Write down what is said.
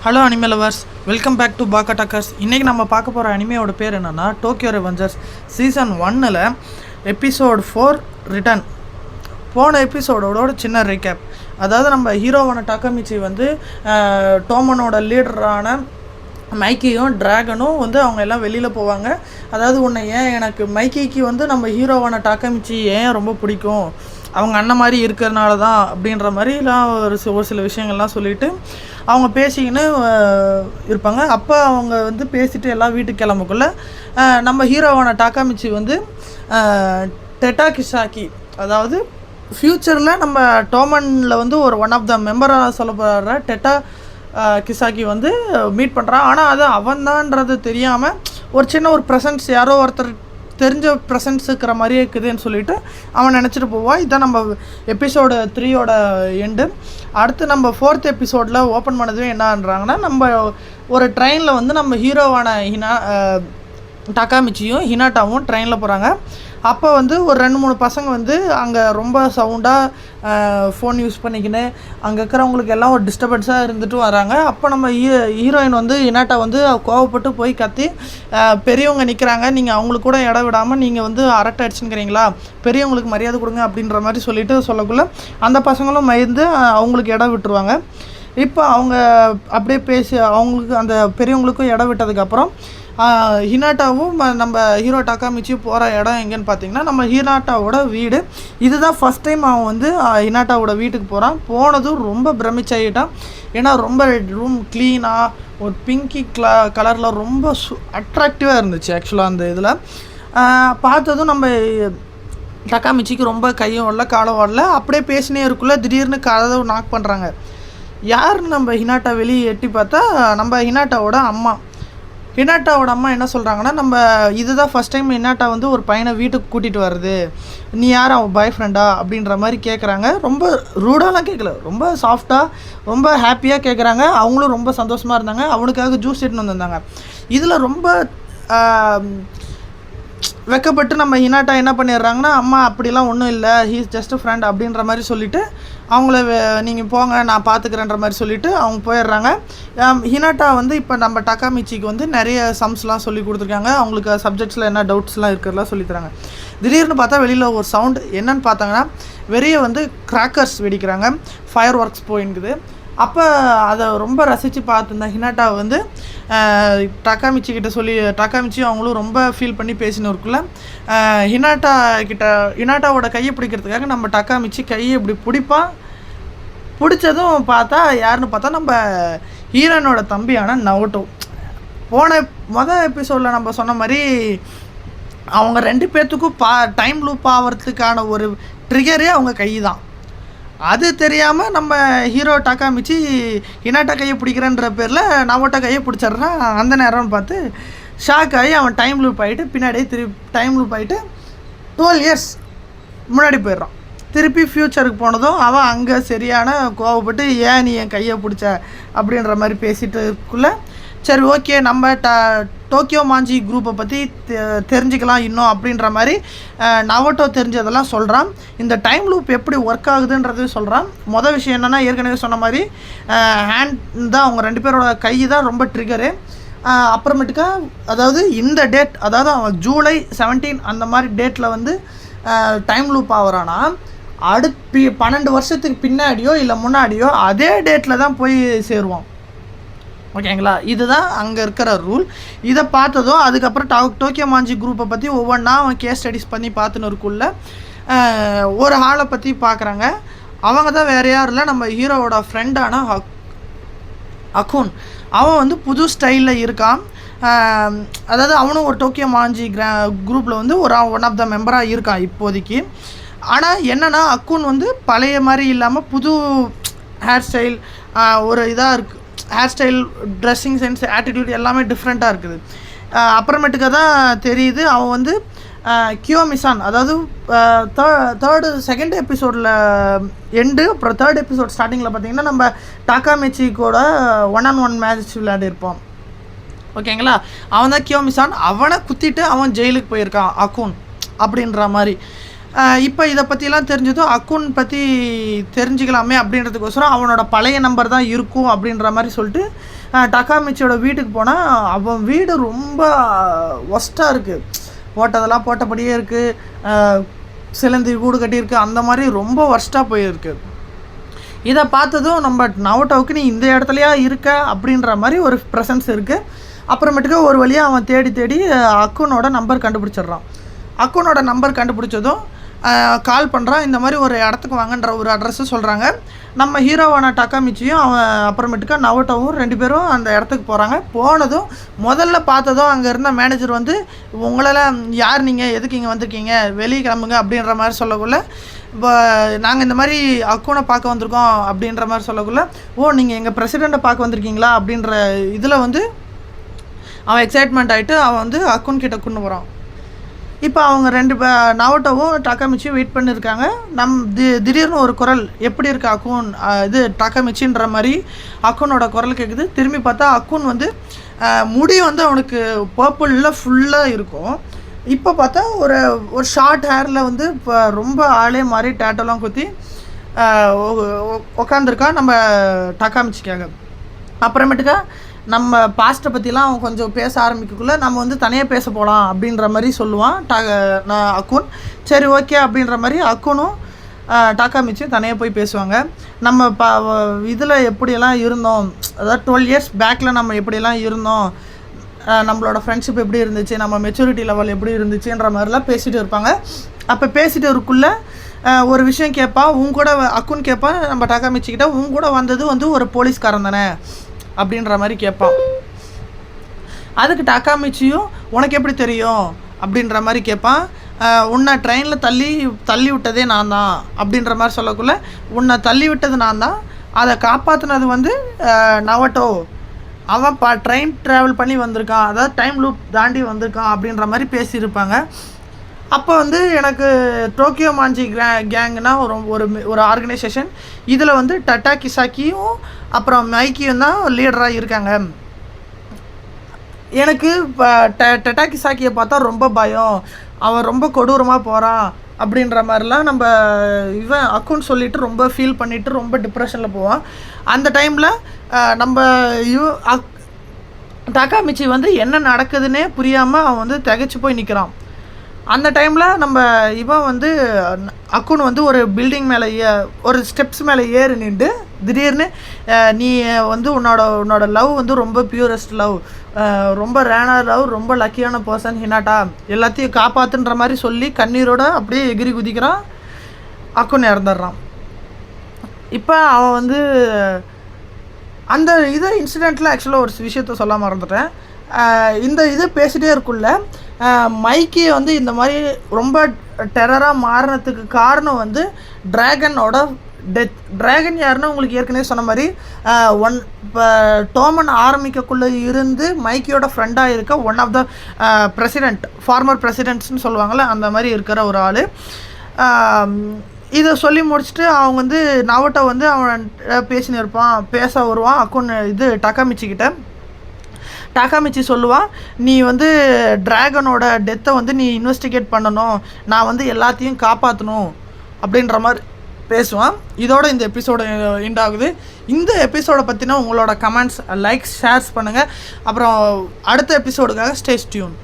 Hello anime lovers, welcome back to Pakka Talkers. இன்றைக்கி நம்ம பார்க்க போகிற அனிமையோட பேர் என்னென்னா Tokyo Revengers season 1 episode 4 return. போன எபிசோடோட சின்ன ரீகேப். அதாவது நம்ம ஹீரோவான டாக்காமிச்சி வந்து டோமனோட லீடரான மைக்கியும் ட்ராகனும் வந்து அவங்க எல்லாம் வெளியில் போவாங்க. அதாவது உன்னை ஏன் எனக்கு மைக்கிக்கு வந்து நம்ம ஹீரோவான டாக்காமிச்சி ஏன் ரொம்ப பிடிக்கும், அவங்க அண்ணன் மாதிரி இருக்கிறனால தான் அப்படின்ற மாதிரிலாம் ஒரு சில விஷயங்கள்லாம் சொல்லிவிட்டு அவங்க பேசிக்கின்னு இருப்பாங்க. அப்போ அவங்க வந்து பேசிட்டு எல்லாம் வீட்டுக்கு கிளம்பக்குள்ள நம்ம ஹீரோவான டாக்காமிச்சி வந்து டெட்டா கிசாக்கி, அதாவது ஃப்யூச்சரில் நம்ம டோமனில் வந்து ஒன் ஆஃப் த மெம்பராக சொல்லப்படுற டெட்டா கிசாக்கி வந்து மீட் பண்ணுறான். ஆனால் அது அவன்தான்றது தெரியாமல் ஒரு சின்ன ஒரு ப்ரெசன்ஸ், யாரோ ஒருத்தர் தெரிஞ்ச ப்ரெசன்ஸ் இருக்கிற மாதிரியே இருக்குதுன்னு சொல்லிட்டு அவன் நினச்சிட்டு போவான். இதுதான் நம்ம எபிசோடு 3யோட எண்டு. அடுத்து நம்ம 4th எபிசோடில் ஓப்பன் பண்ணதுவே என்னன்றாங்கன்னா, நம்ம ஒரு ட்ரெயினில் வந்து நம்ம ஹீரோவான டாக்காமிச்சியும் ஹினாட்டாவும் ட்ரெயினில் போகிறாங்க. அப்போ வந்து ஒரு 2-3 பசங்க வந்து அங்கே ரொம்ப சவுண்டாக ஃபோன் யூஸ் பண்ணிக்கின்னு அங்கே இருக்கிறவங்களுக்கு எல்லாம் ஒரு டிஸ்டர்பன்ஸாக இருந்துட்டு வராங்க. அப்போ நம்ம ஹீரோயின் வந்து ஹினாட்டா வந்து கோவப்பட்டு போய் கத்தி, பெரியவங்க நிற்கிறாங்க, நீங்கள் அவங்களுக்கு கூட இடம் விடாமல் நீங்கள் வந்து அரட்டை அடிச்சுக்கிறீங்களா, பெரியவங்களுக்கு மரியாதை கொடுங்க அப்படின்ற மாதிரி சொல்லிட்டு சொல்லக்குள்ள அந்த பசங்களும் மயந்து அவங்களுக்கு இடம் விட்டுருவாங்க. இப்போ அவங்க அப்படியே பேசி அவங்களுக்கு அந்த பெரியவங்களுக்கும் இடம் விட்டதுக்கப்புறம் ஹினாட்டாவும் நம்ம ஹீரோ டாக்காமிச்சியும் போகிற இடம் எங்கேன்னு பார்த்தீங்கன்னா நம்ம ஹினாட்டாவோட வீடு. இதுதான் ஃபஸ்ட் டைம் அவன் வந்து ஹினாட்டாவோட வீட்டுக்கு போகிறான். போனதும் ரொம்ப பிரமிச்சாயிட்டான். ஏன்னா ரொம்ப ரூம் க்ளீனாக ஒரு பிங்கி கலரில் ரொம்ப அட்ராக்டிவாக இருந்துச்சு. ஆக்சுவலாக அந்த இதில் பார்த்ததும் நம்ம டாக்காமிச்சிக்கு ரொம்ப கையும் வரல காலம் வரல. அப்படியே பேசினே இருக்குள்ள திடீர்னு கதவை நாக் பண்ணுறாங்க. யாருன்னு நம்ம ஹினாட்டா வெளியே எட்டி பார்த்தா நம்ம ஹினாட்டாவோட அம்மா. ஹினாட்டாவோட அம்மா என்ன சொல்கிறாங்கன்னா, நம்ம இதுதான் ஃபஸ்ட் டைம் ஹினாட்டா வந்து ஒரு பையனை வீட்டுக்கு கூட்டிகிட்டு வர்றது, நீ யார் அவன் பாய் ஃப்ரெண்டா அப்படின்ற மாதிரி கேட்குறாங்க. ரொம்ப ரூடாலாம் கேட்கல, ரொம்ப சாஃப்டாக ரொம்ப ஹாப்பியாக கேட்குறாங்க. அவங்களும் ரொம்ப சந்தோஷமாக இருந்தாங்க. அவனுக்காக ஜூஸ் எடுத்துன்னு வந்திருந்தாங்க. இதில் ரொம்ப வெக்கப்பட்டு நம்ம ஹினாட்டா என்ன பண்ணிடுறாங்கன்னா, அம்மா அப்படிலாம் ஒன்றும் இல்லை, ஹீஸ் ஜஸ்ட் ஃப்ரெண்ட் அப்படின்ற மாதிரி சொல்லிவிட்டு அவங்கள நீங்கள் போங்க நான் பார்த்துக்கிறேன்ற மாதிரி சொல்லிவிட்டு அவங்க போயிடுறாங்க. ஹினாட்டா வந்து இப்போ நம்ம டாக்காமிச்சிக்கு வந்து நிறைய சம்ஸ்லாம் சொல்லி கொடுத்துருக்காங்க. அவங்களுக்கு சப்ஜெக்ட்ஸில் என்ன டவுட்ஸ்லாம் இருக்கிறதெல்லாம் சொல்லித்தராங்க. திடீர்னு பார்த்தா வெளியில் ஒரு சவுண்டு என்னன்னு பார்த்தாங்கன்னா, வெளியே வந்து கிராக்கர்ஸ் வெடிக்கிறாங்க, ஃபயர் ஒர்க்ஸ் போயின்னுக்குது. அப்போ அதை ரொம்ப ரசித்து பார்த்துருந்தேன் ஹினாட்டா வந்து டாக்காமிச்சிக்கிட்ட சொல்லி, டாக்காமிச்சியும் அவங்களும் ரொம்ப ஃபீல் பண்ணி பேசினு இருக்குள்ள ஹினாட்டாவோட கையை பிடிக்கிறதுக்காக நம்ம டாக்காமிச்சி கையை இப்படி பிடிப்பான். பிடிச்சதும் பார்த்தா யாருன்னு பார்த்தா நம்ம ஹீரோனோட தம்பியான நவோட்டோ. மொதல் எபிசோடில் நம்ம சொன்ன மாதிரி அவங்க 2 பேர்த்துக்கும் டைம் லூப் ஆகிறதுக்கான ஒரு ட்ரிகரே அவங்க கை தான். அது தெரியாமல் நம்ம ஹீரோ டாக்காமிச்சி ஹினாட்டா கையை பிடிக்கிறன்ற பேரில் நவோட்டோ கையை பிடிச்சிட்றான். அந்த நேரம்னு பார்த்து ஷாக் ஆகி அவன் டைம் லூப் ஆகிட்டு பின்னாடியே டைம் லூப் ஆகிட்டு 12 இயர்ஸ் முன்னாடி போயிடுறான். திருப்பி ஃப்யூச்சருக்கு போனதும் அவன் அங்கே சரியான கோவப்பட்டு ஏன் நீ என் கையை பிடிச்ச அப்படின்ற மாதிரி பேசிட்டுக்குள்ளே சரி ஓகே நம்ம டோக்கியோ மாஞ்சி குரூப்பை பற்றி தெரிஞ்சுக்கலாம் இன்னும் அப்படின்ற மாதிரி நவோட்டோ தெரிஞ்சதெல்லாம் சொல்கிறான். இந்த டைம் லூப் எப்படி ஒர்க் ஆகுதுன்றது சொல்கிறான். மொதல் விஷயம் என்னென்னா, ஏற்கனவே சொன்ன மாதிரி ஹேண்ட் தான், அவங்க 2 பேரோட கை தான் ரொம்ப ட்ரிகரு. அப்புறமேட்டுக்கா அதாவது இந்த டேட், அதாவது அவன் ஜூலை 17 அந்த மாதிரி டேட்டில் வந்து டைம் லூப் ஆகிறான்னா அடுத்து 12 வருஷத்துக்கு பின்னாடியோ இல்லை முன்னாடியோ அதே டேட்டில் தான் போய் சேருவான். ஓகேங்களா, இதுதான் அங்கே இருக்கிற ரூல். இதை பார்த்ததும் அதுக்கப்புறம் டோக்கியோ மாஞ்சி குரூப்பை பற்றி ஒவ்வொன்றா அவன் கேஸ் ஸ்டடிஸ் பண்ணி பார்த்துன்னு இருக்குள்ள ஒரு ஹாலை பற்றி பார்க்குறாங்க. அவங்க தான் வேறு யாரும் இல்லை, நம்ம ஹீரோவோட ஃப்ரெண்டான அக்குன். அவன் வந்து புது ஸ்டைலில் இருக்கான். அதாவது அவனும் ஒரு டோக்கியோ மாஞ்சி குரூப்பில் வந்து ஒன் ஆஃப் த மெம்பராக இருக்கான் இப்போதைக்கு. ஆனால் என்னென்னா அக்குன் வந்து பழைய மாதிரி இல்லாமல் புது ஹேர் ஸ்டைல், ஒரு இதாக இருக்குது, hair style, dressing sense, attitude எல்லாமே டிஃப்ரெண்ட்டாக இருக்குது. அப்புறமேட்டுக்கு தான் தெரியுது அவன் வந்து கியோமிசான், அதாவது செகண்ட் எபிசோடில் எண்டு, அப்புறம் 3rd எபிசோட் ஸ்டார்டிங்கில் பார்த்திங்கன்னா நம்ம டாக்காமிச்சி கூட 1-on-1 மேட்ச் விளையாடிருப்பான். ஓகேங்களா, அவன் தான் கியோமிசான். அவனை குத்திட்டு அவன் ஜெயிலுக்கு போயிருக்கான் அக்குன் அப்படின்ற மாதிரி. இப்போ இதை பற்றிலாம் தெரிஞ்சதும் அக்குன் பற்றி தெரிஞ்சுக்கலாமே அப்படின்றதுக்கோசரம் அவனோட பழைய நம்பர் தான் இருக்கும் அப்படின்ற மாதிரி சொல்லிட்டு டக்காமிச்சியோட வீட்டுக்கு போனால் அவன் வீடு ரொம்ப ஒஸ்ட்டாக இருக்குது. போட்டதெல்லாம் போட்டபடியே இருக்குது, சிலந்தி கூடு கட்டியிருக்கு, அந்த மாதிரி ரொம்ப ஒஸ்ட்டாக போயிருக்கு. இதை பார்த்ததும் நம்ம நவோட்டோவுக்கு நீ இந்த இடத்துலையா இருக்க அப்படின்ற மாதிரி ஒரு ப்ரெசன்ஸ் இருக்குது. அப்புறமேட்டுக்கு ஒரு வழியாக அவன் தேடி அக்குனோட நம்பர் கண்டுபிடிச்சிட்றான். அக்குனோட நம்பர் கண்டுபிடிச்சதும் கால் பண்ணுறான். இந்த மாதிரி ஒரு இடத்துக்கு வாங்கன்ற ஒரு அட்ரஸ்ஸு சொல்கிறாங்க. நம்ம ஹீரோவான டக்காமிச்சியும் அவன் அப்புறமேட்டுக்கா நவோட்டோவும் 2 பேரும் அந்த இடத்துக்கு போகிறாங்க. போனதும் முதல்ல பார்த்ததும் அங்கே இருந்த மேனேஜர் வந்து உங்களெல்லாம் யார், நீங்கள் எதுக்கு இங்கே வந்திருக்கீங்க, வெளியே கிளம்புங்க அப்படின்ற மாதிரி சொல்லக்குள்ள, இப்போ நாங்கள் இந்த மாதிரி அக்குனை பார்க்க வந்திருக்கோம் அப்படின்ற மாதிரி சொல்லக்குள்ள, ஓ நீங்கள் எங்கள் பிரசிடெண்ட்டை பார்க்க வந்திருக்கீங்களா அப்படின்ற இதில் வந்து அவன் எக்ஸைட்மெண்ட் ஆகிட்டு அவன் வந்து அக்குன் கிட்ட கொண்டு போகிறான். இப்போ அவங்க 2 நவோட்டோவும் டக்காமிச்சியும் வெயிட் பண்ணியிருக்காங்க. திடீர்னு ஒரு குரல், எப்படி இருக்கு அக்குன், இது டக்காமிச்சின்ற மாதிரி அக்குனோட குரல் கேட்குது. திரும்பி பார்த்தா அக்குன் வந்து முடி வந்து அவனுக்கு பர்பிளில் ஃபுல்லாக இருக்கும். இப்போ பார்த்தா ஒரு ஷார்ட் ஹேரில் வந்து இப்போ ரொம்ப ஆளே மாதிரி டேட்டெல்லாம் குத்தி உக்காந்துருக்கான் நம்ம டக்காமிச்சிக்காக. அப்புறமேட்டுக்கா நம்ம பாஸ்ட்டை பற்றிலாம் அவன் கொஞ்சம் பேச ஆரம்பிக்கக்குள்ளே நம்ம வந்து தனியாக பேச போகலாம் அப்படின்ற மாதிரி சொல்லுவான் அக்குன். சரி ஓகே அப்படின்ற மாதிரி அக்குனும் டக்காமிச்சியும் தனியாக போய் பேசுவாங்க. நம்ம இதில் எப்படியெல்லாம் இருந்தோம், அதாவது 12 இயர்ஸ் பேக்கில் நம்ம எப்படியெல்லாம் இருந்தோம், நம்மளோட ஃப்ரெண்ட்ஷிப் எப்படி இருந்துச்சு, நம்ம மெச்சூரிட்டி லெவல் எப்படி இருந்துச்சுன்ற மாதிரிலாம் பேசிகிட்டு இருப்பாங்க. அப்போ பேசிகிட்டு இருக்குள்ளே ஒரு விஷயம் கேட்பான். கூட அக்குன் கேட்பான் நம்ம டக்காமிச்சிக்கிட்ட, கூட வந்தது வந்து ஒரு போலீஸ்காரன் தானே அப்படின்ற மாதிரி கேட்பான். அதுக்கு டக்காமிச்சியும் உனக்கு எப்படி தெரியும் அப்படின்ற மாதிரி கேட்பான். உன்னை ட்ரெயினில் தள்ளி விட்டதே நான் தான் அப்படின்ற மாதிரி சொல்லக்குள்ள, உன்னை தள்ளி விட்டது நான் தான், அதை காப்பாற்றினது வந்து நவோட்டோ, அவன் ட்ரெயின் ட்ராவல் பண்ணி வந்திருக்கான், அதாவது டைம் லூப் தாண்டி வந்திருக்கான் அப்படின்ற மாதிரி பேசியிருப்பாங்க. அப்போ வந்து எனக்கு டோக்கியோ மாஞ்சி கேங்குனா ஒரு ஆர்கனைசேஷன், இதில் வந்து டட்டா கிசாக்கியும் அப்புறம் மைக்கியும் தான் லீடராக இருக்காங்க. எனக்கு இப்போ டட்டா கிசாக்கியை பார்த்தா ரொம்ப பயம், அவன் ரொம்ப கொடூரமாக போகிறான் அப்படின்ற மாதிரிலாம் நம்ம இவன் அக்குன்னு சொல்லிவிட்டு ரொம்ப ஃபீல் பண்ணிவிட்டு ரொம்ப டிப்ரெஷனில் போவான். அந்த டைமில் நம்ம டக்காமிச்சி வந்து என்ன நடக்குதுன்னே புரியாமல் அவன் வந்து திகைச்சு போய் நிற்கிறான். அந்த டைமில் நம்ம இவன் வந்து அக்குன் வந்து ஒரு பில்டிங் மேலே ஒரு ஸ்டெப்ஸ் மேலே ஏறி நின்று திடீர்னு நீ வந்து உன்னோட லவ் வந்து ரொம்ப பியூரஸ்ட் லவ், ரொம்ப ரேனார் லவ், ரொம்ப லக்கியான பர்சன் ஹினாட்டா, எல்லாத்தையும் காப்பாற்றுன்ற மாதிரி சொல்லி கண்ணீரோட அப்படியே எகிரி குதிக்கிறான். அக்குன் இறந்துடுறான். இப்போ அவன் வந்து அந்த இன்சிடெண்ட்டில் ஆக்சுவலாக ஒரு விஷயத்த சொல்ல மறந்துட்டேன். இந்த இது பேசிகிட்டே இருக்குள்ள மைக்கி வந்து இந்த மாதிரி ரொம்ப டெரராக மாறினதுக்கு காரணம் வந்து ட்ராகனோட டெத். ட்ராகன் யாருன்னா உங்களுக்கு ஏற்கனவே சொன்ன மாதிரி இப்போ டோமன் ஆரம்பிக்கக்குள்ளே இருந்து மைக்கியோட ஃப்ரெண்டாக இருக்க ஒன் ஆஃப் த ஃபார்மர் பிரசிடென்ட்ஸ்னு சொல்லுவாங்கள்ல, அந்த மாதிரி இருக்கிற ஒரு ஆள். இதை சொல்லி முடிச்சுட்டு அவங்க வந்து நவோட்டோ வந்து அவன் பேசின்னு இருப்பான், பேச வருவான் அக்குன் டக்காமிச்சிக்கிட்ட. டக்காமிச்சி சொல்லுவான், நீ வந்து ட்ராகனோட டெத்தை வந்து நீ இன்வெஸ்டிகேட் பண்ணணும், நான் வந்து எல்லாத்தையும் காப்பாற்றணும் அப்படின்ற மாதிரி பேசுவான். இதோட இந்த எபிசோடு எண்ட் ஆகுது. இந்த எபிசோடை பற்றினா உங்களோட கமெண்ட்ஸ், லைக்ஸ், ஷேர்ஸ் பண்ணுங்கள். அப்புறம் அடுத்த எபிசோடுக்காக ஸ்டே டியூன்.